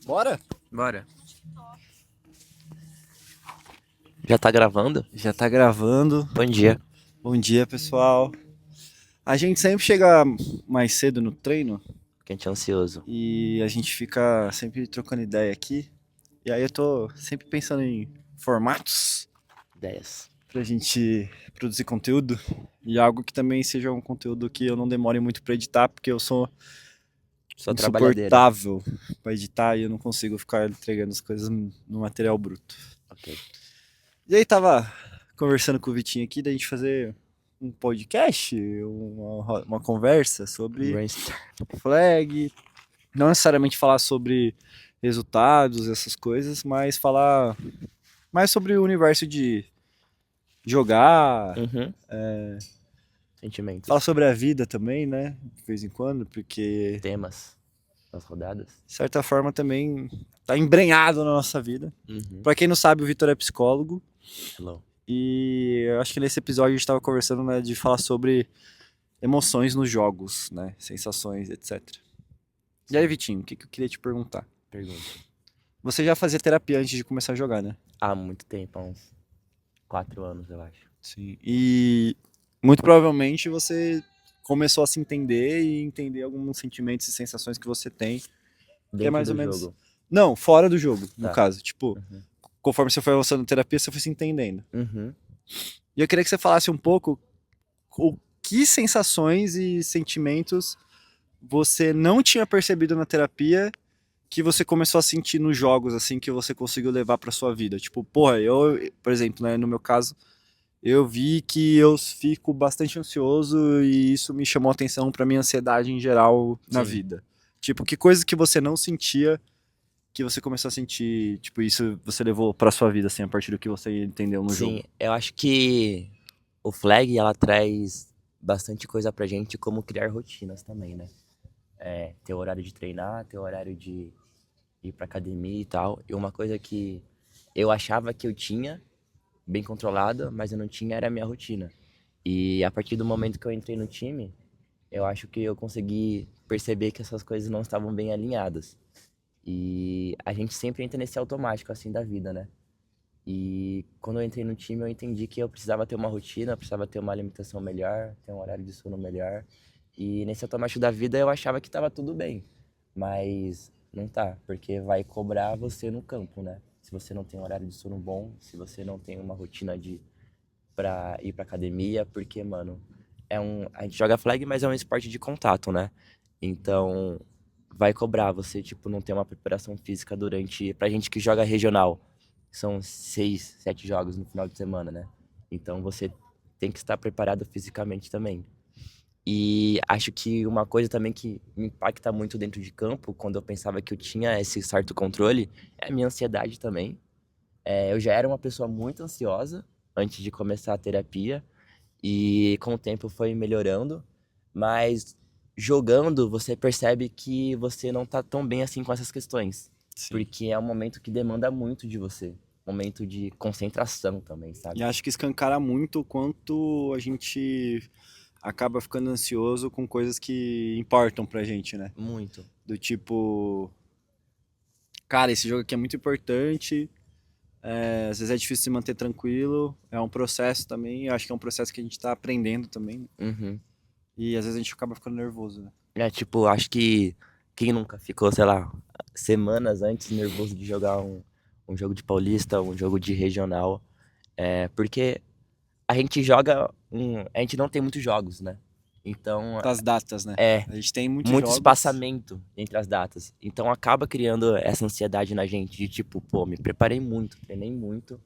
Bora? Bora. Já tá gravando? Já tá gravando. Bom dia. Bom dia, pessoal. A gente sempre chega mais cedo no treino Porque a gente é ansioso. e a gente fica sempre trocando ideia aqui. E aí eu tô sempre pensando em formatos Ideias. pra gente produzir conteúdo e algo que também seja um conteúdo que eu não demore muito pra editar, porque eu sou Só trabalhadeira. insuportável pra editar e eu não consigo ficar entregando as coisas no material bruto. Ok. E aí tava conversando com o Vitinho aqui da gente fazer um podcast, uma conversa sobre Brainstorm. flag, não necessariamente falar sobre resultados, essas coisas, mas falar mais sobre o universo de jogar, Uhum. falar Sentimentos. sobre a vida também, né, de vez em quando, porque Temas. Das rodadas. de certa forma também tá embrenhado na nossa vida. Uhum. Pra quem não sabe, o Vitor é psicólogo Hello. e eu acho que nesse episódio a gente tava conversando, né, de falar sobre emoções nos jogos, né? Sensações, etc. E aí, Sim. Vitinho, o que eu queria te perguntar? Pergunta. Você já fazia terapia antes de começar a jogar, né? Há muito tempo, há uns 4 anos, eu acho. Sim. E muito provavelmente você começou a se entender e entender alguns sentimentos e sensações que você tem, que é Dentro mais ou do menos. jogo. Não, fora do jogo, no Tá. caso. Tipo, Uhum. conforme você foi avançando na terapia, você foi se entendendo. Uhum. E eu queria que você falasse um pouco o que sensações e sentimentos você não tinha percebido na terapia que você começou a sentir nos jogos, assim, que você conseguiu levar pra sua vida? Tipo, porra, eu, por exemplo, né, no meu caso, eu vi que eu fico bastante ansioso e isso me chamou a atenção pra minha ansiedade em geral na Sim. vida. Tipo, que coisa que você não sentia que você começou a sentir, tipo, isso você levou pra sua vida, assim, a partir do que você entendeu no Sim, jogo? eu acho que o flag, ela traz bastante coisa pra gente, como criar rotinas também, né? Ter o horário de treinar, ter o horário de ir pra academia e tal. E uma coisa que eu achava que eu tinha bem controlada, mas eu não tinha, era a minha rotina. E a partir do momento que eu entrei no time, eu acho que eu consegui perceber que essas coisas não estavam bem alinhadas. E a gente sempre entra nesse automático assim da vida, né? E quando eu entrei no time, eu entendi que eu precisava ter uma rotina, precisava ter uma alimentação melhor, ter um horário de sono melhor. E nesse automático da vida eu achava que estava tudo bem, mas não tá, porque vai cobrar você no campo, né? Se você não tem um horário de sono bom, se você não tem uma rotina de pra ir pra academia, porque, mano, a gente joga flag, mas é um esporte de contato, né? Então, vai cobrar você, tipo, não ter uma preparação física pra gente que joga regional, são 6, 7 jogos no final de semana, né? Então, você tem que estar preparado fisicamente também. E acho que uma coisa também que me impacta muito dentro de campo, quando eu pensava que eu tinha esse certo controle, é a minha ansiedade também. Eu já era uma pessoa muito ansiosa antes de começar a terapia e com o tempo foi melhorando, mas jogando você percebe que você não tá tão bem assim com essas questões, Sim. porque é um momento que demanda muito de você, momento de concentração também, E sabe? acho que escancara muito o quanto a gente acaba ficando ansioso com coisas que importam pra gente, né? Muito. Do tipo, cara, esse jogo aqui é muito importante, às vezes é difícil se manter tranquilo, é um processo também, eu acho que é um processo que a gente tá aprendendo também, Uhum. e às vezes a gente acaba ficando nervoso, né? Tipo, acho que quem nunca ficou, sei lá, semanas antes nervoso de jogar um jogo de Paulista, um jogo de regional, porque a gente joga a gente não tem muitos jogos, né? Então, Das datas, né? é A gente tem muitos muito jogos, espaçamento entre as datas. Então acaba criando essa ansiedade na gente de tipo, pô, me preparei muito, treinei muito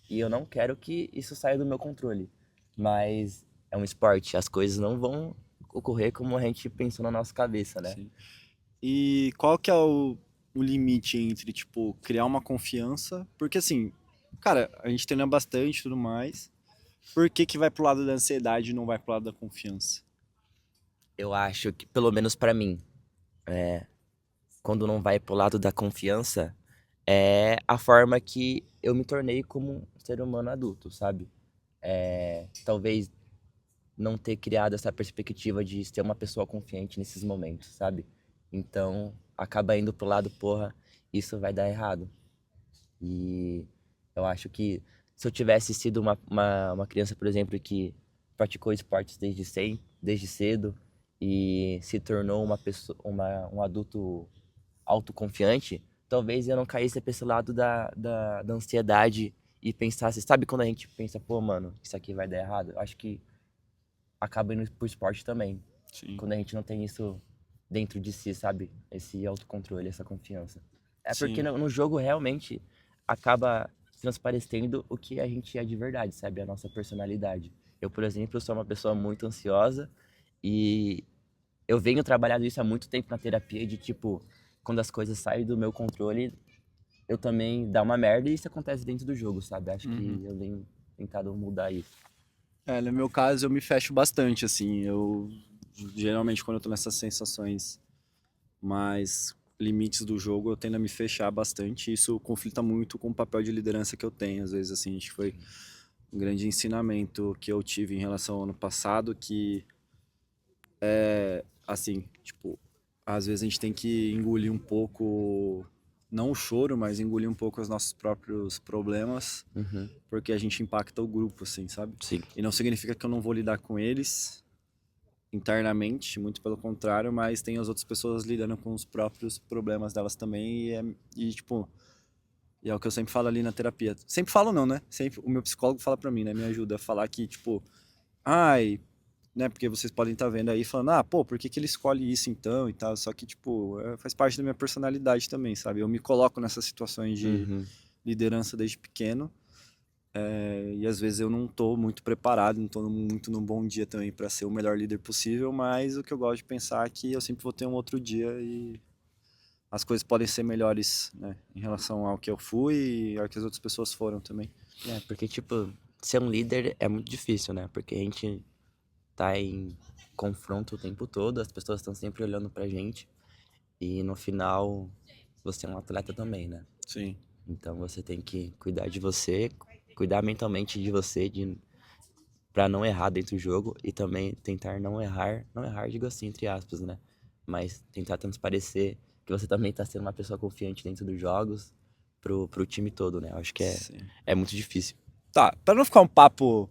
e eu não quero que isso saia do meu controle. Mas é um esporte, as coisas não vão ocorrer como a gente pensou na nossa cabeça, né? sim. E qual que é o limite entre, tipo, criar uma confiança, porque assim, cara, a gente treina bastante e tudo mais, por que que vai pro lado da ansiedade e não vai pro lado da confiança? Eu acho que, pelo menos pra mim, quando não vai pro lado da confiança, é a forma que eu me tornei como um ser humano adulto, sabe? Talvez não ter criado essa perspectiva de ser uma pessoa confiante nesses momentos, sabe? Então, acaba indo pro lado, porra, isso vai dar errado. E eu acho que se eu tivesse sido uma criança, por exemplo, que praticou esportes desde cedo e se tornou uma pessoa, um adulto autoconfiante, talvez eu não caísse pra esse lado da ansiedade e pensasse, sabe quando a gente pensa, pô, mano, isso aqui vai dar errado? Eu acho que acaba indo pro esporte também. Sim, Quando a gente não tem isso dentro de si, sabe? Esse autocontrole, essa confiança. É porque sim. no jogo realmente acaba transparecendo o que a gente é de verdade, sabe? A nossa personalidade. Eu, por exemplo, sou uma pessoa muito ansiosa e eu venho trabalhando isso há muito tempo na terapia de tipo, quando as coisas saem do meu controle, eu também dá uma merda e isso acontece dentro do jogo, sabe? Acho Uhum. que eu venho tentado mudar isso. No meu caso, eu me fecho bastante, assim. Eu, geralmente, quando eu tô nessas sensações mais limites do jogo, eu tendo a me fechar bastante. Isso conflita muito com o papel de liderança que eu tenho. Às vezes, assim, acho que foi um grande ensinamento que eu tive em relação ao ano passado, que assim, tipo, às vezes a gente tem que engolir um pouco, não o choro, mas engolir um pouco os nossos próprios problemas, Uhum. porque a gente impacta o grupo, assim, sabe? Sim. E não significa que eu não vou lidar com eles internamente, muito pelo contrário, mas tem as outras pessoas lidando com os próprios problemas delas também, tipo, e é o que eu sempre falo ali na terapia. Sempre falo não, né? Sempre o meu psicólogo fala pra mim, né? Me ajuda a falar que, tipo, ai, né? Porque vocês podem estar vendo aí falando, ah, pô, por que que ele escolhe isso então e tal? Só que, tipo, faz parte da minha personalidade também, sabe? Eu me coloco nessas situações de Uhum. liderança desde pequeno, e às vezes eu não tô muito preparado, não tô muito num bom dia também para ser o melhor líder possível, mas o que eu gosto de pensar é que eu sempre vou ter um outro dia e as coisas podem ser melhores, né? Em relação ao que eu fui e ao que as outras pessoas foram também. É, porque, tipo, ser um líder é muito difícil, né? Porque a gente tá em confronto o tempo todo, as pessoas estão sempre olhando pra gente. E no final, você é um atleta também, né? Sim, Então você tem que cuidar de você, cuidar mentalmente de você, pra não errar dentro do jogo e também tentar não errar, digo assim, entre aspas, né? Mas tentar transparecer que você também tá sendo uma pessoa confiante dentro dos jogos pro time todo, né? Eu acho que sim. é muito difícil. Tá, para não ficar um papo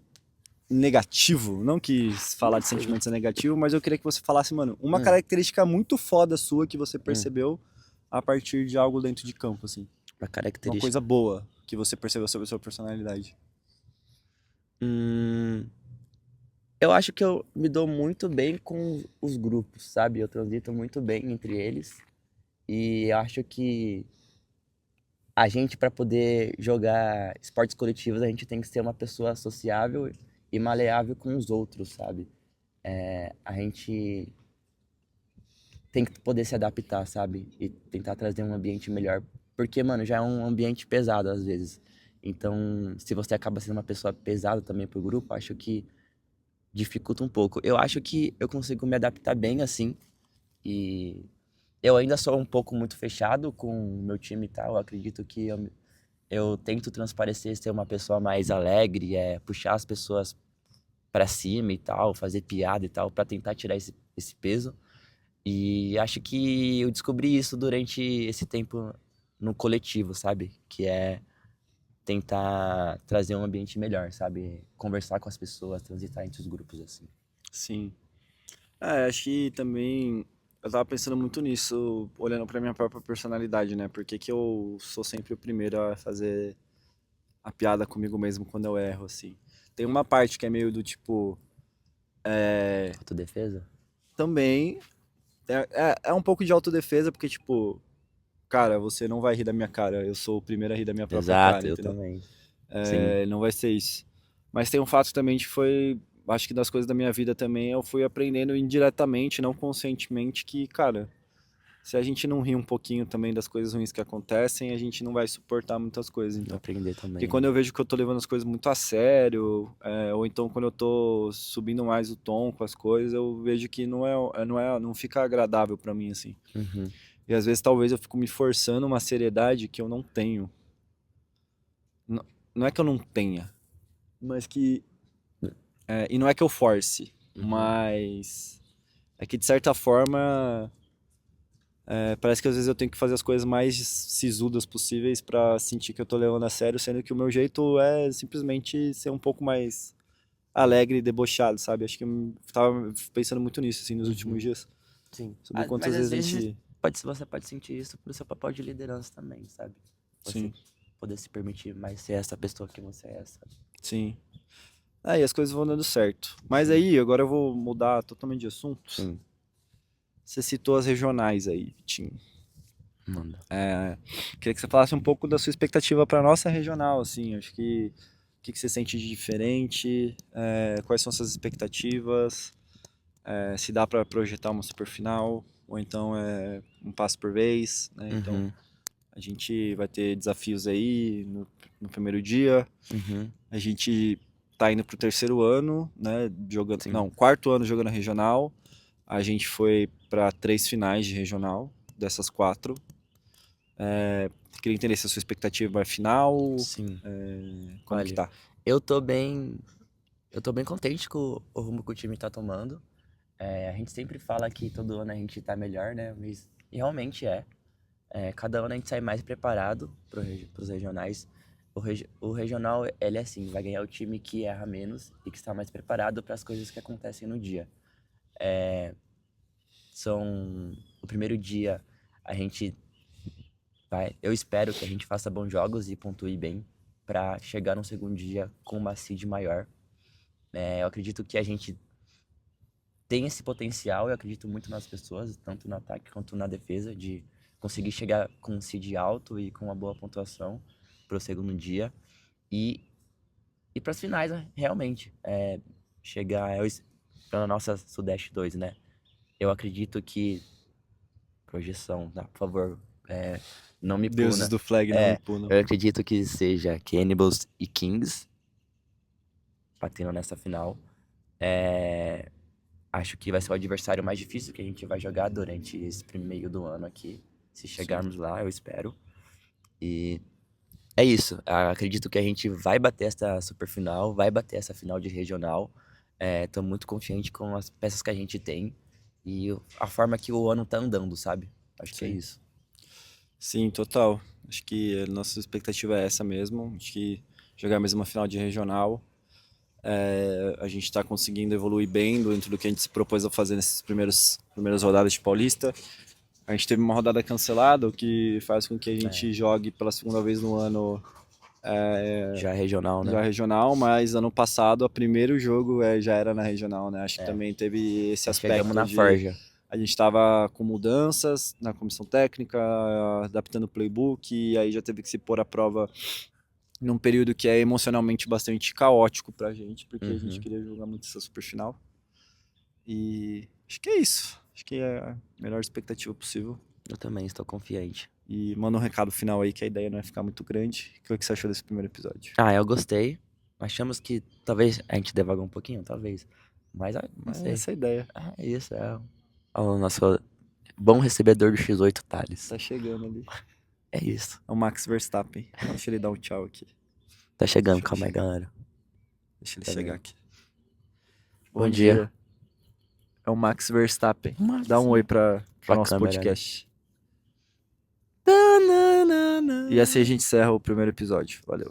negativo, não quis falar Não de seja. sentimentos negativos, mas eu queria que você falasse, mano, uma Hum, característica muito foda sua que você hum. percebeu a partir de algo dentro de campo, assim. Uma Uma coisa característica. boa que você percebeu sobre a sua personalidade. Hum, eu acho que eu me dou muito bem com os grupos, sabe? Eu transito muito bem entre eles. E eu acho que a gente, para poder jogar esportes coletivos, a gente tem que ser uma pessoa sociável e maleável com os outros, sabe? A gente tem que poder se adaptar, sabe? E tentar trazer um ambiente melhor. Porque, mano, já é um ambiente pesado às vezes. Então, se você acaba sendo uma pessoa pesada também pro grupo, acho que dificulta um pouco. Eu acho que eu consigo me adaptar bem assim. E eu ainda sou um pouco muito fechado com o meu time e tal. Eu acredito que eu tento transparecer, ser uma pessoa mais alegre, puxar as pessoas pra cima e tal, fazer piada e tal, pra tentar tirar esse peso. E acho que eu descobri isso durante esse tempo no coletivo, sabe? Que é tentar trazer um ambiente melhor, sabe? Conversar com as pessoas, transitar entre os grupos assim. Sim. Acho que também eu tava pensando muito nisso, olhando pra minha própria personalidade, né? Por que que eu sou sempre o primeiro a fazer a piada comigo mesmo quando eu erro, assim. Tem uma parte que é meio do tipo, Autodefesa? também é um pouco de autodefesa, porque, tipo, cara, você não vai rir da minha cara, eu sou o primeiro a rir da minha própria Exato, cara, eu entendeu? também. Sim. Não vai ser isso. Mas tem um fato também que foi, acho que das coisas da minha vida também, eu fui aprendendo indiretamente, não conscientemente, que, cara, se a gente não rir um pouquinho também das coisas ruins que acontecem, a gente não vai suportar muitas coisas, então. Aprender Porque também, quando né? eu vejo que eu tô levando as coisas muito a sério, ou então quando eu tô subindo mais o tom com as coisas, eu vejo que não fica agradável pra mim, assim. Uhum. E às vezes talvez eu fico me forçando uma seriedade que eu não tenho. Não, não é que eu não tenha, mas que. E não é que eu force, Uhum. mas. É que de certa forma. Parece que às vezes eu tenho que fazer as coisas mais sisudas possíveis pra sentir que eu tô levando a sério, sendo que o meu jeito é simplesmente ser um pouco mais alegre e debochado, sabe? Acho que eu tava pensando muito nisso, assim, nos últimos Uhum. dias. Sim. Sobre quantas Mas às vezes a vezes gente... você pode sentir isso pro seu papel de liderança também, sabe? Você Sim, poder se permitir mais ser essa pessoa que você é, sabe? sim. Aí as coisas vão dando certo. Mas Sim, aí, agora eu vou mudar totalmente de assunto. sim, Você citou as regionais aí, Vitinho. manda. Queria que você falasse um pouco da sua expectativa para nossa regional, assim. Acho que o que você sente de diferente, quais são suas expectativas, se dá para projetar uma super final, ou então é um passo por vez, né? Então Uhum, a gente vai ter desafios aí no primeiro dia. uhum, A gente tá indo pro terceiro ano, né? Jogando, sim. não, quarto ano jogando a regional. A gente foi para 3 finais de regional, dessas 4. Queria entender se a sua expectativa é final, Sim. como que Olha, tá? eu tô bem, eu tô bem contente com o rumo que o time tá tomando. A gente sempre fala que todo ano a gente tá melhor, né? Mas e realmente é. Cada ano a gente sai mais preparado pros regionais. O regional, ele é assim, vai ganhar o time que erra menos e que está mais preparado para as coisas que acontecem no dia. O primeiro dia a gente eu espero que a gente faça bons jogos e pontue bem para chegar no segundo dia com uma seed maior. Eu acredito que a gente tem esse potencial, eu acredito muito nas pessoas, tanto no ataque quanto na defesa, de conseguir chegar com um seed alto e com uma boa pontuação pro segundo dia e ir para as finais, né? Realmente. Chegar para a nossa Sudeste 2, né? Eu acredito que projeção, tá? Por favor, não me Deuses puna. do flag não me punam. Eu acredito que seja Cannibals e Kings batendo nessa final. É, acho que vai ser o adversário mais difícil que a gente vai jogar durante esse meio do ano aqui. Se Sim. chegarmos lá, eu espero. E é isso. Acredito que a gente vai bater essa super final, vai bater essa final de regional. Tô muito confiante com as peças que a gente tem e a forma que o ano tá andando, sabe? Acho que é Sim. isso. Sim, total. Acho que a nossa expectativa é essa mesmo. Acho que jogar mais uma final de regional. A gente está conseguindo evoluir bem dentro do que a gente se propôs a fazer nessas primeiras rodadas de Paulista. A gente teve uma rodada cancelada, o que faz com que a gente É, jogue pela segunda vez no ano já é regional, já né? regional, mas ano passado o primeiro jogo já era na regional, né? Acho que também teve esse Já chegamos aspecto na de forja. a gente estava com mudanças na comissão técnica, adaptando o playbook, e aí já teve que se pôr à prova num período que é emocionalmente bastante caótico pra gente, porque a gente Uhum. queria jogar muito essa super final. E acho que é isso. Acho que é a melhor expectativa possível. Eu também estou confiante. E manda um recado final aí, que a ideia não é ficar muito grande. O que você achou desse primeiro episódio? Eu gostei. Achamos que talvez a gente devagou um pouquinho, talvez. Mas não sei. Essa é a ideia. É isso, o nosso bom recebedor do X8, Thales. Tá chegando ali. É isso. É o Max Verstappen. Deixa ele dar um tchau aqui. Tá chegando, Deixa ele calma aí, chegar. galera. Deixa ele Pera chegar aí. aqui. Bom Bom dia. dia. É o Max Verstappen. Dá um oi Maxi. para Pra nosso câmera ali. podcast. E Tananana. assim a gente encerra o primeiro episódio. Valeu.